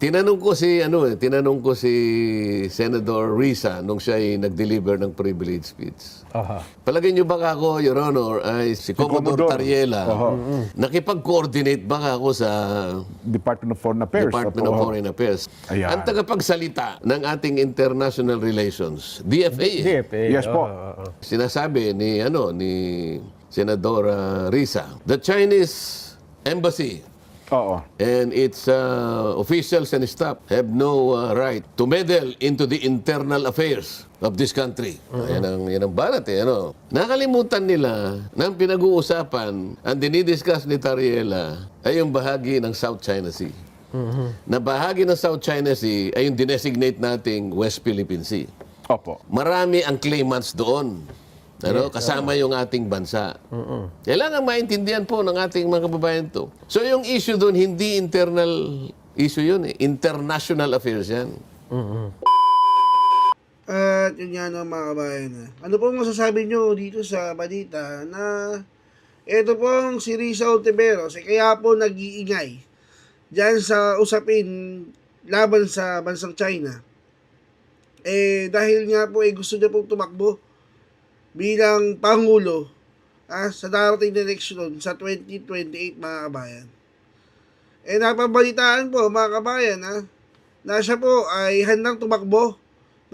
tinanong ko si Senator Risa nung siya ay nag-deliver ng privilege speech. Aha. Palagay niyo ba ako, Your Honor, ay si Commodore Commodore. Tariela, Oho. nakipag-coordinate ba ako sa Department of Foreign Affairs. Department Opo. of Foreign Affairs? Ayan. Ang tagapagsalita ng ating international relations, DFA. DFA. Yes po. Sinasabi ni Senador Risa, the Chinese embassy Oo. and its officials and staff have no right to meddle into the internal affairs of this country. Yan ang balat eh. Ano? Nakalimutan nila na ang pinag-uusapan, ang dinidiscuss ni Tariela ay yung bahagi ng South China Sea. Na bahagi ng South China Sea ay yung dinesignate nating West Philippine Sea. Opo. Marami ang claimants doon. Kasama yung ating bansa. Kailangan maintindihan po ng ating mga kababayan to. So yung issue doon, hindi internal issue yun eh. International affairs yan. At yun nga no, mga kabayan. Ano pong masasabi nyo dito sa balita na ito pong si Risa Ontiveros kaya po nag-iingay dyan sa usapin laban sa bansang China. Dahil nga po gusto niya pong tumakbo bilang Pangulo sa darating na eleksyon sa 2028, mga kabayan. Napabalitaan po, mga kabayan, na siya po ay handang tumakbo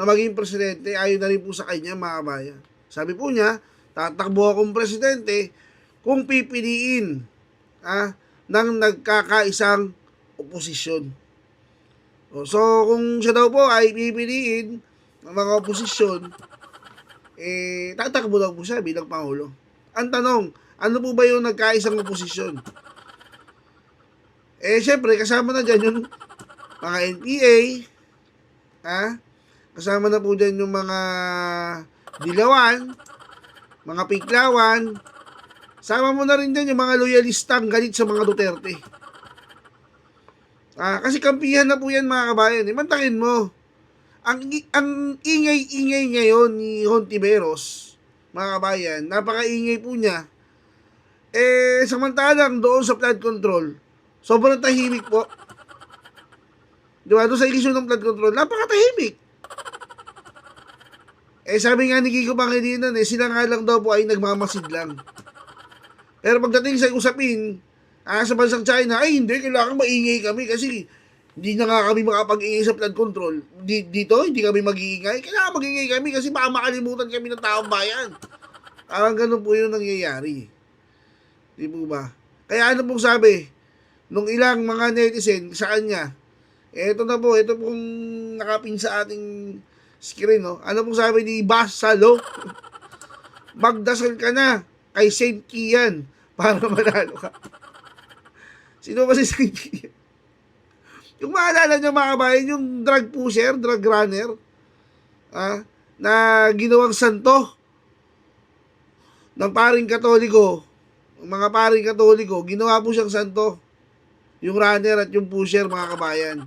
na maging presidente. Ayon na rin po sa kanya, mga kabayan. Sabi po niya, tatakbo akong presidente kung pipiliin ng nagkakaisang oposisyon. So, kung siya daw po ay pipiliin ng mga oposisyon, tatakbo daw po siya bilang Pangulo. Ang tanong, ano po ba yung nagkaisang oposisyon? Siyempre, kasama na dyan yung mga NPA, kasama na po dyan yung mga dilawan, mga piklawan, sama mo na rin dyan yung mga loyalistang galit sa mga Duterte. Kasi kampihan na po yan, mga kabayan. Mantakin mo. Ang ingay-ingay ngayon ni Hontiveros, mga kabayan, napaka-ingay po niya. Samantalang doon sa flood control, sobrang tahimik po. Di ba? Doon sa issue ng flood control, napaka-tahimik. Sabi nga ni Kiko Pangilinan, sila nga lang daw po ay nagmamasid lang. Pero pagdating sa usapin, sa bansang China, hindi, kailangan maingay kami kasi hindi na nga kami makapag-ingay sa flood control. Dito, hindi kami mag-iingay. Kailangan mag-ingay kami kasi baka makalimutan kami ng taong bayan. Parang ganun po yung nangyayari. Di po ba? Kaya ano pong sabi nung ilang mga netizen sa kanya, ito na po, ito pong nakapin sa ating screen, no? Ano pong sabi ni Basalo? Magdasal ka na kay Saint Kian para manalo ka. Sino ba si Saint Kian? Yung maalala nyo, mga kabayan, yung drug pusher, drug runner, na ginawang santo ng paring Katoliko, mga paring Katoliko, ginawa po siyang santo, yung runner at yung pusher, mga kabayan.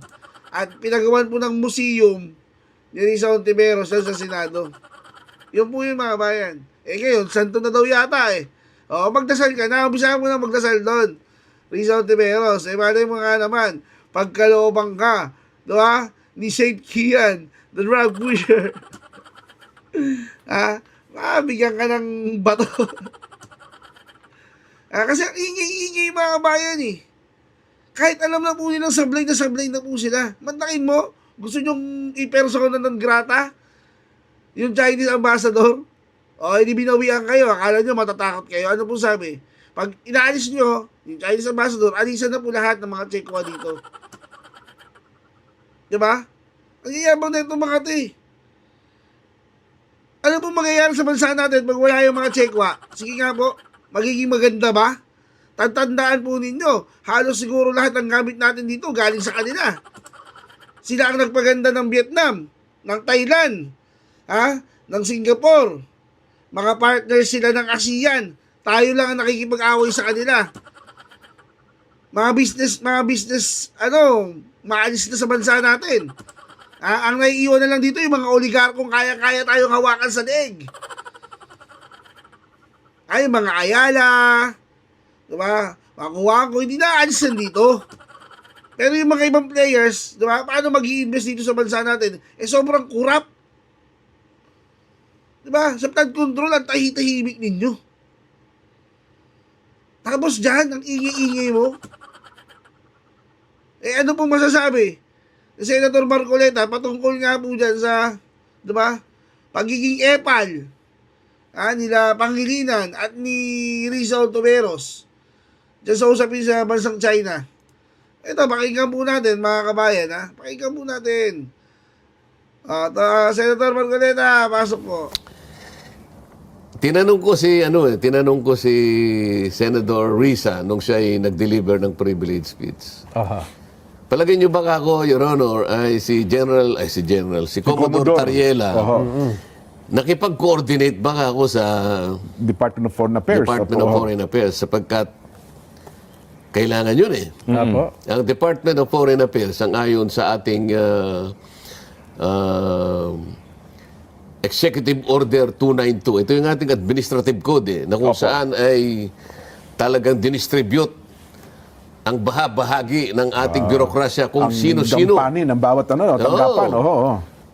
At pinagawan po ng museum ni Risa Ontiveros sa Senado. Yun po yung mga kabayan. Ngayon, santo na daw yata magdasal ka na, umpisa mo na magdasal doon. Risa Ontiveros, malay mo nga naman, pagkalooban ka, diba? Ni Saint Kian, the drug pusher. Bigyan ka ng bato. Kasi ang ingay-ingay, mga kabayan Kahit alam na po nilang sablay na po sila. Mantakin mo, gusto nyong i-persona ng grata? Yung Chinese ambassador? Hindi binawian kayo, akala nyo matatakot kayo. Ano po sabi? Pag inaalis nyo, yung Chinese ambassador, alisan na po lahat ng mga Chekwa dito. Diba? Ang iyabang na itong mga ito Ano po mangyayari sa bansa natin pag wala yung mga Chekwa? Sige nga po, magiging maganda ba? Tatandaan po ninyo, halos siguro lahat ng gamit natin dito galing sa kanila. Sila ang nagpaganda ng Vietnam, ng Thailand, ng Singapore. Mga partners sila ng ASEAN. Tayo lang ang nakikipag-away sa kanila. Mga business, maalis na sa bansa natin. Ang naiiwan na lang dito yung mga oligarkong kaya-kaya tayong hawakan sa leeg. Mga Ayala, diba? Mga Kuwako, hindi na aalis na dito. Pero yung mga ibang players, di ba, paano mag-i-invest dito sa bansa natin? Sobrang kurap. Di ba? Sa flood control, ang tahi-tahimik ninyo. Tapos dyan, ang ingay-ingay mo. Ano pong masasabi? Senator Marcoleta, patungkol nga po dyan sa, di ba, pagiging epal nila Pangilinan at ni Rizal Toveros dyan sa usapin sa bansang China. Ito, pakinggan po natin, mga kabayan, pakinggan po natin. At Senator Marcoleta, pasok po. Tinanong ko si Senator Risa nung siya ay nag-deliver ng privilege speech. Aha. Palagay niyo ba ako, Your Honor, ay si Commodore Tariela, nakipag-coordinate ba ako sa Department of Foreign Affairs. Department of Foreign Affairs sapagkat kailangan yun eh. Apo. Ang Department of Foreign Affairs, ang ayon sa ating Executive Order 292, ito yung ating administrative code na kung saan ay talagang dinistribute ang bahagi ng ating bürokrasya kung sino-sino. Ang gampanin ng bawat tanggapan.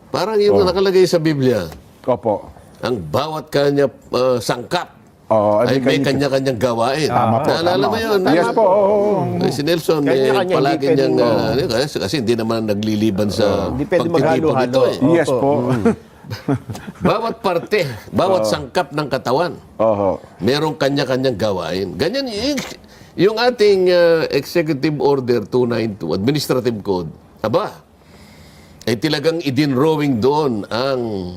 Parang yung nakalagay sa Biblia, Opo. ang bawat kanya sangkap ay Ay may kanya-kanyang gawain. Tama po. Naalala mo yun? Yes po. Si Nelson, Kanya-kanya, palagi hindi niyang, pwedeng, kasi hindi naman nagliliban sa Hindi pwede pagtitipon maghalo-halo. nito eh. Yes po. Bawat parte, bawat sangkap ng katawan, Oho. merong kanya-kanyang gawain. Ganyan yung ating Executive Order 292, Administrative Code, ay talagang idinrowing doon ang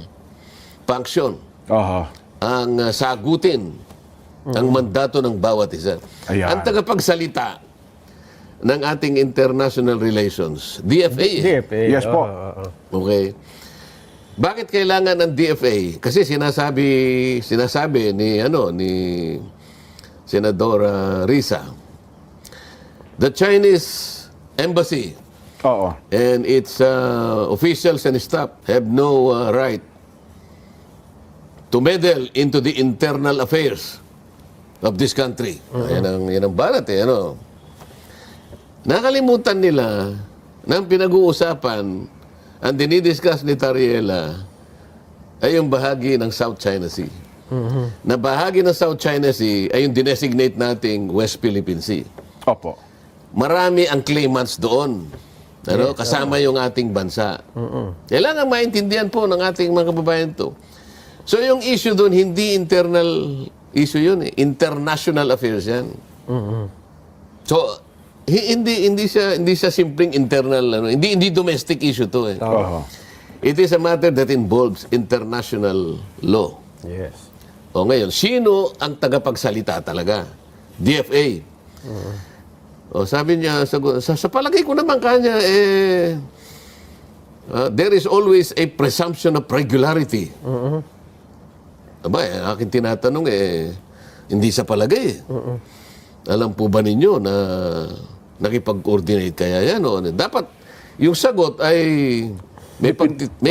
function, Oho. ang sagutin, ang mandato ng bawat isa. Ayan. Ang tagapagsalita ng ating international relations, DFA. DFA. Yes po. Okay. Bakit kailangan ng DFA? Kasi sinasabi ni Senador Risa, the Chinese embassy Oo. and its officials and staff have no right to meddle into the internal affairs of this country. Yan ang balat Nakalimutan nila na ang pinag-uusapan, ang dinidiscuss ni Tariela ay yung bahagi ng South China Sea. Na bahagi ng South China Sea ay yung dinesignate nating West Philippine Sea. Opo. Marami ang claimants doon. Kasama yung ating bansa. Kailangan maintindihan po ng ating mga kababayan to. So yung issue doon, hindi internal issue yun eh. International affairs yan. So, hindi siya simpleng internal, hindi domestic issue to eh. Oho. It is a matter that involves international law. Yes. O ngayon, sino ang tagapagsalita talaga? DFA. O sabi niya, sa palagay ko naman kanya, there is always a presumption of regularity. Aking tinatanong hindi sa palagay. Alam po ba ninyo na nakipag-coordinate kaya yan? Dapat, yung sagot ay may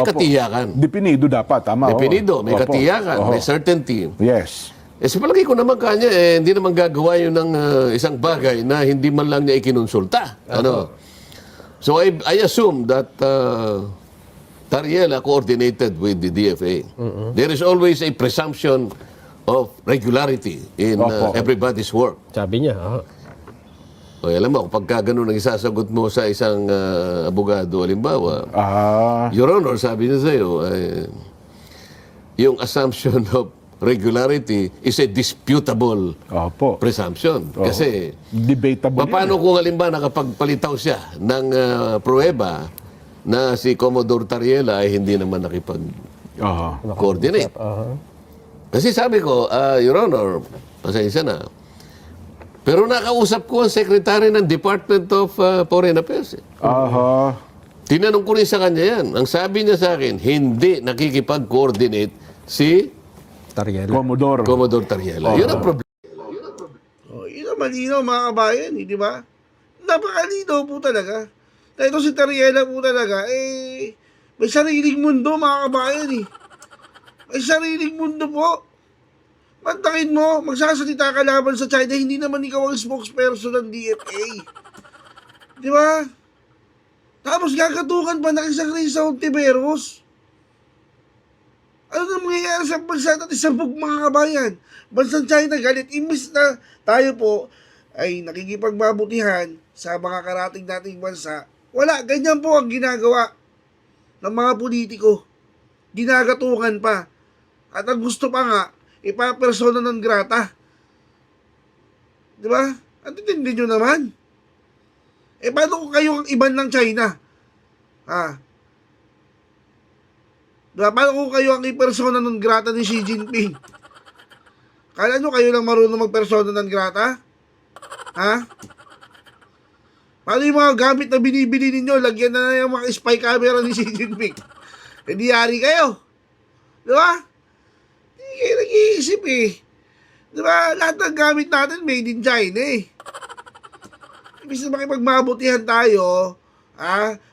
katiyakan. Depinido dapat, tama. Depinido, may Opo. katiyakan, Oho. may certainty. Yes. Sa palagay ko naman kanya, hindi naman gagawa yun ng isang bagay na hindi man lang niya ikinonsulta. So I assume that Tariela coordinated with the DFA. There is always a presumption of regularity in Opo. everybody's work. Sabi niya. Alam mo, pagka ganun ang isasagot mo sa isang abogado, halimbawa, Ah. Your Honor, sabi niya sa'yo, yung assumption of regularity is a disputable Opo. presumption. Kasi, Debatable. paano kung halimbawa nakapagpalitaw siya ng pruweba na si Commodore Tariela ay hindi naman nakipag-coordinate? Kasi sabi ko, Your Honor, pasensya na, pero nakausap ko ang Secretary ng Department of Foreign Affairs. Aha. Tinanong ko rin sa kanya yan. Ang sabi niya sa akin, hindi nakikipag-coordinate si Commodore. Commodore Tariela. Yun ang problema. Yun ang malinaw, mga kabayan, di ba? Napakalinaw po talaga. Na ito si Tariela po talaga, may sariling mundo, mga kabayan May sariling mundo po. Mantakin mo, magsasalita ka laban sa China, hindi naman ikaw ang spokesperson ng DFA. Di ba? Tapos gagatukan pa ng isang Risa Ontiveros. Ano na mangyayari sa bansa natin sa mga kabayan? Bansang China galit. Imbis na tayo po ay nakikipagbabutihan sa mga karating nating bansa, wala, ganyan po ang ginagawa ng mga politiko. Ginagatukan pa. At ang gusto pa nga, ipapersona ng grata. Di ba? At tindi nyo naman. Paano kung kayo ang iban ng China? Diba? Paano kung kayo ang ipersona ng grata ni Xi Jinping? Kala nyo kayo lang marunong magpersona ng grata? Paano yung mga gamit na binibili ninyo? Lagyan na yung mga spy camera ni Xi Jinping. Hindi yari kayo. Diba? Hindi kayo nag-iisip Diba? Lahat ng gamit natin made in China Ibig na makipagmabutihan tayo,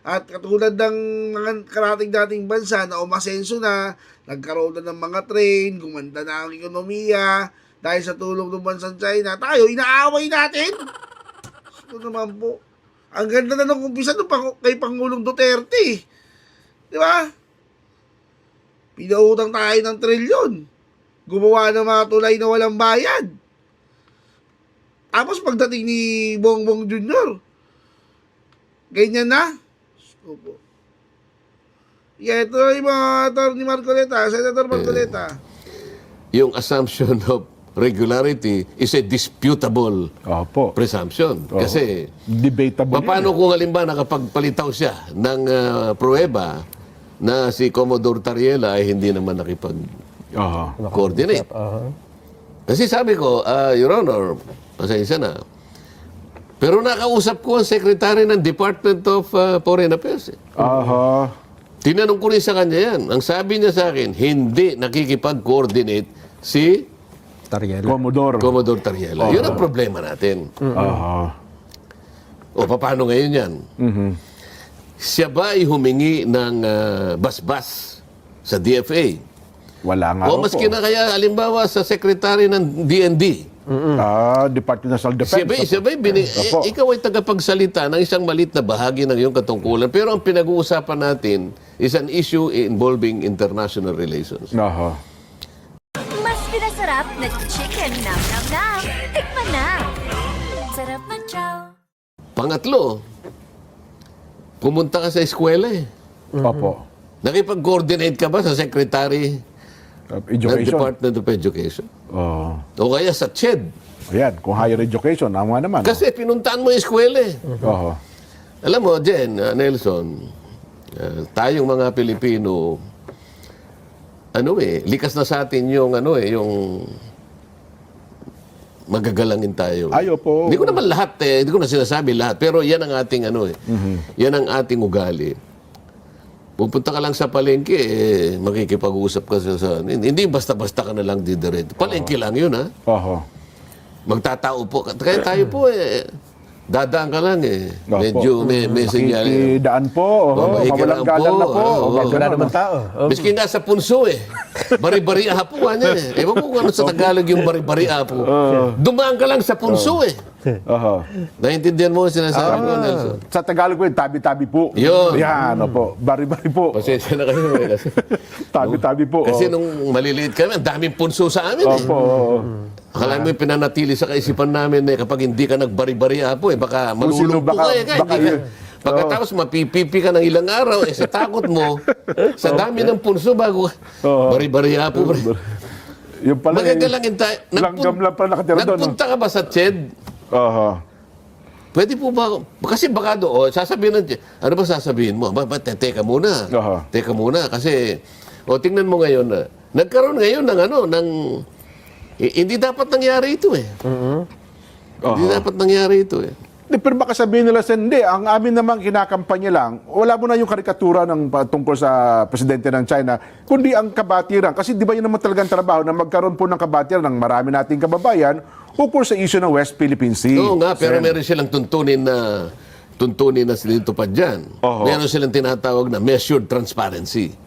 at katulad ng mga karating dating bansa na umasenso na, nagkaroon na ng mga train, gumanda na ang ekonomiya, dahil sa tulong ng bansang China, tayo, inaaway natin. Ito naman po. Ang ganda na ng umpisa kay Pangulong Duterte. Di ba? Pinautang tayo ng trilyon. Gumawa ng mga tulay na walang bayad. Tapos pagdating ni Bongbong Jr., ganyan na. Opo. Ito yung mga Atty. Marcoleta, Senator Marcoleta. Yung assumption of regularity is a disputable Opo. presumption. Kasi, Debatable. paano kung halimbawa nakapagpalitaw siya ng pruweba na si Commodore Tariela ay hindi naman nakipag-coordinate? Kasi sabi ko, Your Honor, pasensya na. Pero nakausap ko ang Secretary ng Department of Foreign Affairs. Tinanong ko rin sa kanya yan. Ang sabi niya sa akin, hindi nakikipag-coordinate si Commodore Tariela. Yun ang problema natin. O paano ngayon yan? Siya ba ay humingi ng basbas sa DFA? Wala nga O maski na kaya, halimbawa, sa Secretary ng DND. Department of National Defense. Ikaw ay tagapagsalita ng isang malit na bahagi ng iyong katungkulan. Pero ang pinag-uusapan natin is an issue involving international relations. Mas pinasarap na chicken nam nam nam. Tikman na. Sarap ng chow. Pangatlo, pumunta ka sa eskwela Opo. Nakipag-coordinate ka ba sa Secretary ng Education. Department of Education? O kaya sa CHED? Ayan, kung higher education, naman naman. Kasi pinuntaan mo yung eskwela Alam mo, Jen, Nelson, tayong mga Pilipino, likas na sa atin yung yung magagalangin tayo. Po. Hindi ko naman lahat hindi ko na sinasabi lahat, pero yan ang ating yan ang ating ugali. Pupunta ka lang sa palengke, makikipag-usap ka hindi basta-basta ka na lang didiretso. Palengke lang yun, Magtatao po. Kaya tayo po, dadaan ka lang, Medyo may sinyal. Makikidaan po. Mawalang galang na po. Wala naman tao. Miskin nasa punso, Bari-bari apo ka niya, Ewan ko kung ano sa Tagalog yung bari-bari apo. Dumaan ka lang sa punso, Naintindihan mo ang sinasabi ko, Nelson? Sa Tagalog po, tabi-tabi po. Yun. Yan, Bari-bari po. Pasensya na kayo, kasi Tabi-tabi po. Kasi nung maliliit kami, ang daming punso sa amin, Akala mo yung pinanatili sa kaisipan namin kapag hindi ka nagbari-bari apo, baka malulumpo ka Pagkatapos mapipipi ka ng ilang araw, sa takot mo, sa dami ng punso bago bari-bari apo. Yung pala, Magagalangin tayo. langgam lang pala nakatira doon. Nagpunta ka ba sa CHED? Pwede po ba? Kasi baka doon, sasabihin ng ano ba sasabihin mo? Teka muna. Teka muna. Kasi, tingnan mo ngayon, nagkaroon ngayon ng hindi dapat nangyari ito Hindi dapat nangyari ito Pero baka sabihin nila, hindi, ang amin namang kinakampanya lang, wala mo na yung karikatura ng tungkol sa presidente ng China, kundi ang kabatiran. Kasi di ba yun naman talagang trabaho na magkaroon po ng kabatiran ng marami nating kababayan ukol sa issue ng West Philippine Sea. Oo nga, pero meron silang tuntunin na sinintupad dyan. Meron silang tinatawag na measured transparency.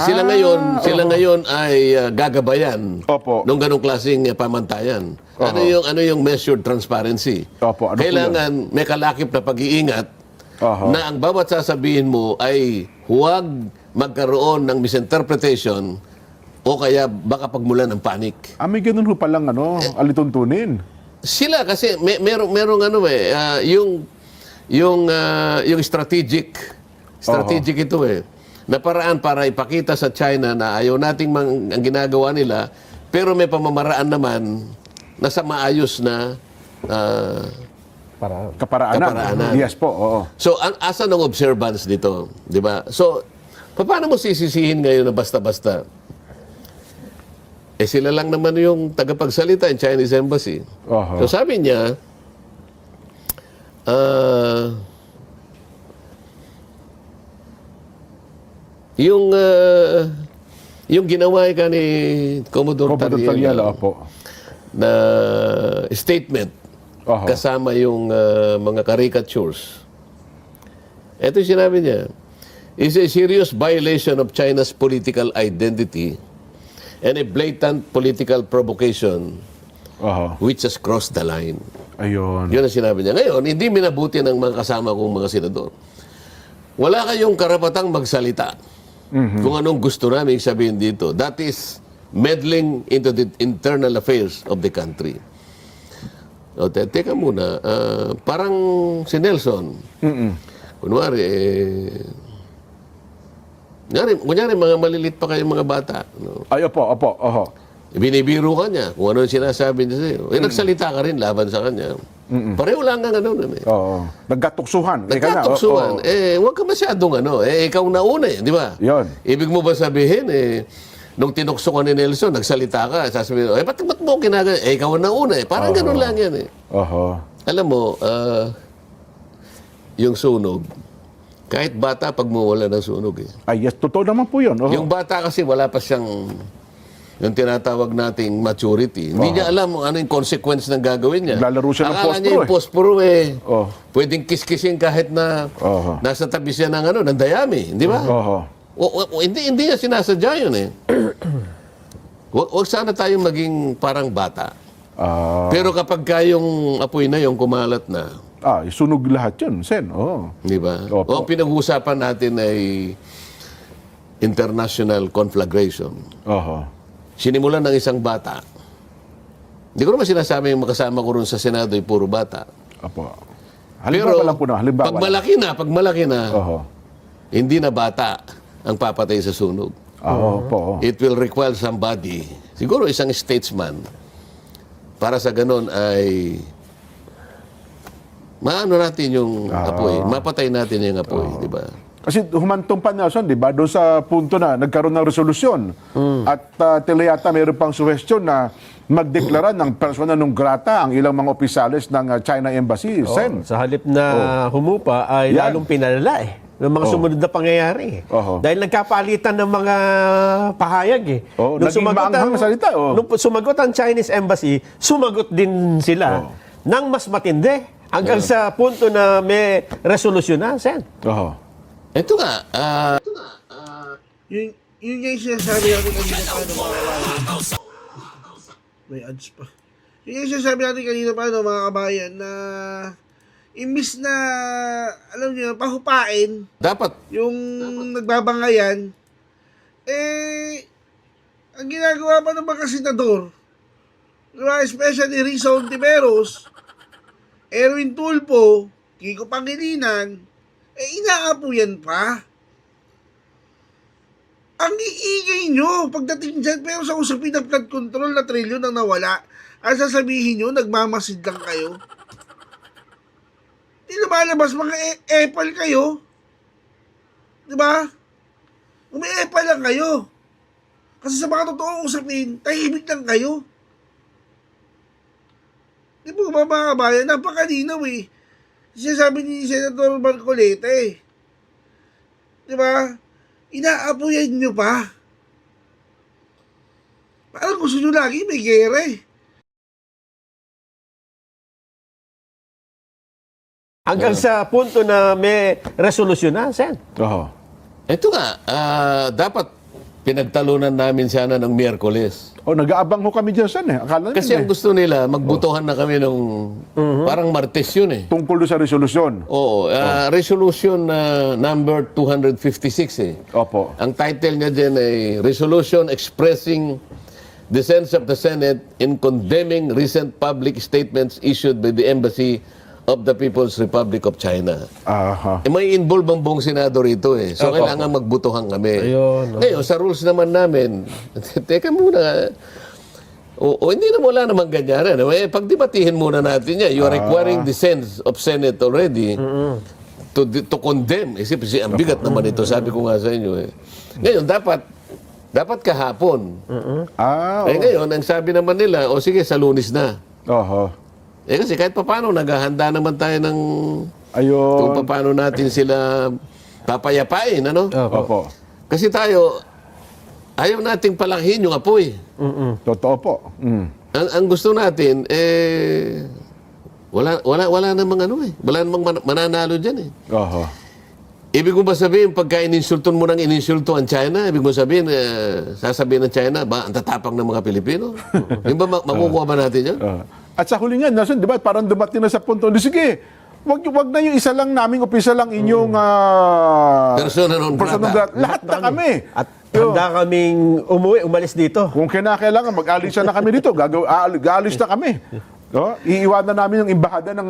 Sila ngayon ay gagabayan ng ganong klaseng pamantayan. Ano yung measured transparency? Ano Kailangan may kalakip na pag-iingat Aha. na ang bawat sasabihin mo ay huwag magkaroon ng misinterpretation o kaya baka pagmulan ng panic. May ganun ho palang alituntunin. Sila kasi merong yung strategic ito na paraan para ipakita sa China na ayaw nating ang ginagawa nila, pero may pamamaraan naman na sa maayos na Kaparaanan. Yes po, oo. so asa ng observance dito, di ba? So paano mo sisisihin ngayon na basta-basta? Sila lang naman yung tagapagsalita in Chinese Embassy. Aha. So sabi niya, yung ginawa ka ni Commodore Commodore Tariela Tariela, opo. na statement Aha. kasama yung mga caricatures. Ito yung sinabi niya, is a serious violation of China's political identity and a blatant political provocation Aha. which has crossed the line. Ayun. Yun ang sinabi niya. Ngayon, hindi minabuti ng mga kasama kong mga senador. Wala kayong karapatang magsalita kung anong gusto namin sabihin dito. That is meddling into the internal affairs of the country. O, teka muna. Parang si Nelson. Kunwari, kunyari, mga malilit pa kayong mga bata. No? Ay, opo. Oho. Binibiro ka niya kung ano yung sinasabi niya sa'yo. Nagsalita ka rin laban sa kanya. Pareho lang ang ano nun eh. Oo. Nagkatuksuhan. Nagkatuksuhan. Huwag ka masyadong ikaw na una di ba? Yun. Ibig mo ba sabihin, nung tinukso ka ni Nelson, nagsalita ka, sasabihin, ba't mo ginagawa? Ikaw na una Parang ganun lang yan Oho. Alam mo, yung sunog, kahit bata, pag mawala ng sunog Ay, yes. Totoo naman po yun. Oho. Yung bata kasi wala pa siyang yung tinatawag nating maturity. Hindi niya alam kung ano yung consequence ng gagawin niya. Naglalaro siya ng Akala niya yung posporo posporo pwedeng kiskisin kahit na Oho. nasa tabi siya ng dayami. Di ba? Oho. Hindi niya sinasadya yun Huwag sana tayong maging parang bata. Pero kapag yung apoy na yung kumalat na, Sunog lahat yun, Sen. di ba? Opo. O pinag-uusapan natin ay international conflagration. Oho. Sinimulan ng isang bata. Hindi ko naman sinasabi yung makasama ko rin sa Senado ay puro bata. Opo. Halimbawa lang po na. Halimbawa. Pag malaki na, Oho. hindi na bata ang papatay sa sunog. Opo. It will require somebody, siguro isang statesman, para sa ganun ay maano natin yung apoy, mapatay natin yung apoy, di ba? Kasi humantong pa Nelson, di ba? Doon sa punto na nagkaroon ng resolusyon. At tila yata mayroon pang suhestyon na magdeklara ng persona non grata ang ilang mga opisyalis ng China Embassy, Sen. Sa halip na humupa ay Yan. lalong pinalala ng mga sumunod na pangyayari. Oho. Dahil nagkapalitan ng mga pahayag Naging maanghang na salita. Nung sumagot ang Chinese Embassy, sumagot din sila ng mas matindi hanggang sa punto na may resolusyon na, Sen. Oho. Ito nga, Yun nga yung sinasabi natin kanina paano mga kabayan. May ads pa. Yun nga yung sinasabi natin kanina paano mga kabayan na imbis na, alam niyo, pahupain dapat yung nagbabangayan, ang ginagawa pa ng mga senador, diba, especially Rizzo Ontiveros, Erwin Tulfo, Kiko Pangilinan, inaapuyan pa. Ang iingay nyo pagdating dyan, pero sa usapin ng flood control na trilyon ang nawala, ang sasabihin nyo, nagmamasid lang kayo. Di lumalabas mga epal kayo. Diba? May epal lang kayo. Kasi sa mga totoong usapin, tahimik lang kayo. Di ba mga kabayan, napakalinaw Sinasabi ni Senator Marcoleta Di ba? Inaapuyan nyo pa. Parang gusto nyo lagi may gera Hanggang sa punto na may resolusyon na, Sen. Oho. ito nga, dapat pinagtalunan namin sana ng Miyerkules. O, nag-aabang ho kami dyan, Sen. Akala Kasi ang nila, gusto nila, magbutuhan na kami nung parang Martes yun eh. tungkol doon sa resolusyon. Oo, resolution number 256 eh. Opo. Ang title niya din ay Resolution Expressing the Sense of the Senate in Condemning Recent Public Statements Issued by the Embassy of the People's Republic of China. Aha. May involve ang buong Senado rito eh. So, kailangan magbutuhan kami. Ayun, no. Ngayon, sa rules naman namin, teka muna, hindi na wala namang ganyan. Ano? Eh, pagdibatihin muna natin yan. You are requiring the sense of Senate already to condemn. Isip, ang bigat naman ito. Sabi ko nga sa inyo eh. Ngayon, dapat kahapon. Eh ngayon, ang sabi naman nila, o sige, sa Lunes na. Oho. Eh kasi kahit paano, naghahanda naman tayo ng Ayun. kung paano natin sila papayapain, ano? Opo. Kasi tayo, ayaw nating palakihin yung apoy. Totoo po. Ang gusto natin, wala namang ano eh. Wala namang mananalo dyan eh. Oho. Ibig mo ba sabihin, pagka ininsulton mo ng ininsulto ang China, ibig mo sabihin, sasabihin ng China, ba, ang tatapang ng mga Pilipino? Yung ba, makukuha ba natin yan? At sa huli nga, Nelson, di ba, parang dumating na sa punto, sige, wag na yung isa lang naming opisyal lang inyong Persona non grata. Lahat na kami. At handa kaming umalis dito. Kung kinakailangan, mag-alis na kami dito. Gaalis na kami. Iiwanan namin yung embahada ng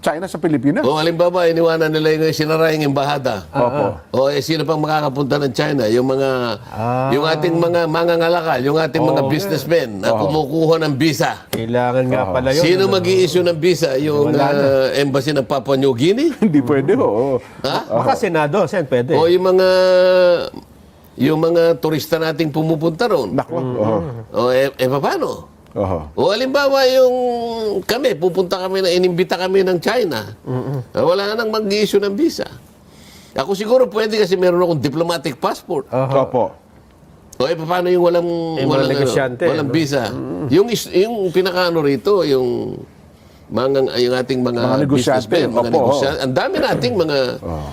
China sa Pilipinas. O halimbawa, iniwanan nila yung sinara yung embahada. Opo. O sino pang makakapunta ng China? Yung mga, yung ating mga mangangalakal, yung ating mga businessmen na kumukuha ng visa. Kailangan nga pala yun. Sino mag-i-issue ng visa? Yung embassy ng Papua New Guinea? Hindi pwede, ho. Baka Senado, Sen, pwede. O yung mga turista nating pumupunta ron? Nako. O paano? Oho. O halimbawa yung kami, pupunta kami inimbita kami ng China. Wala nang mag-i-issue ng visa. Ako siguro pwede kasi meron akong diplomatic passport. Opo. O paano yung walang negosyante, walang visa? Yung pinakaano rito, yung ating mga negosyante. businessmen, mga Opo. negosyante. Ang dami nating mga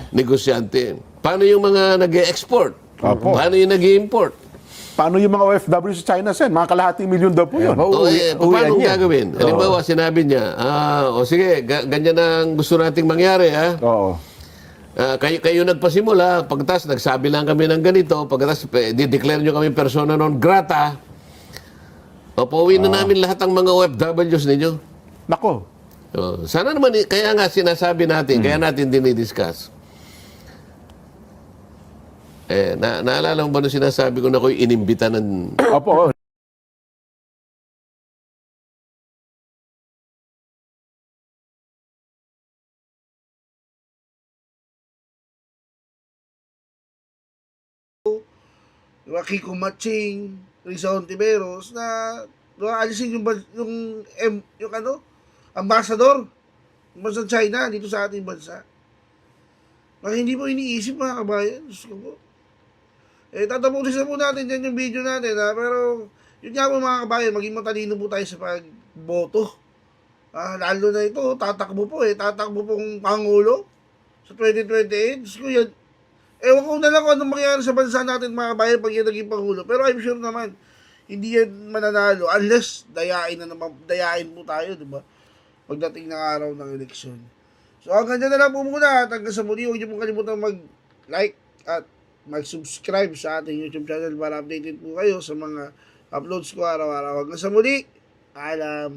negosyante. Paano yung mga nag-e-export? Opo. Paano yung nag-i-import? Paano yung mga OFW sa China, Sen? Mga kalahating milyon daw po yun. Paano gagawin? Halimbawa, sinabi niya, sige, ganyan ang gusto nating mangyari, ha? Oo. Kayo nagpasimula, pagkatapos nagsabi lang kami ng ganito, pagkatapos di-declare nyo kami persona non grata, pauwiin na namin lahat ang mga OFWs ninyo. Nako. Sana naman, kaya nga sinasabi natin, kaya natin dinidiscuss. Naalala mo ba nung sinasabi ko na ako'y inimbita ng... Opo. Diba, Kiko Matching, Risa Ontiveros, na alisin yung ambassador ng bansang China dito sa ating bansa. Na hindi mo iniisip, mga kabayan. Diyos ko po. Tatapusin na po natin dyan yung video natin, ha? Pero, yun nga po, mga kabayan, maging matalino po tayo sa pagboto. Lalo na ito, tatakbo pong Pangulo sa 2028. Diyos ko yan. Ewan ko na lang kung anong mangyayari sa bansa natin, mga kabayan, pag yan naging Pangulo. Pero I'm sure naman, hindi yan mananalo unless dayain po tayo, di ba? Pagdating ng araw ng eleksyon. So hanggang dyan na lang po muna. At hanggang sa muli, huwag niyo pong kalimutan mag-like at mag-subscribe sa ating YouTube channel para updated po kayo sa mga uploads ko araw-araw. Hanggang sa muli, paalam.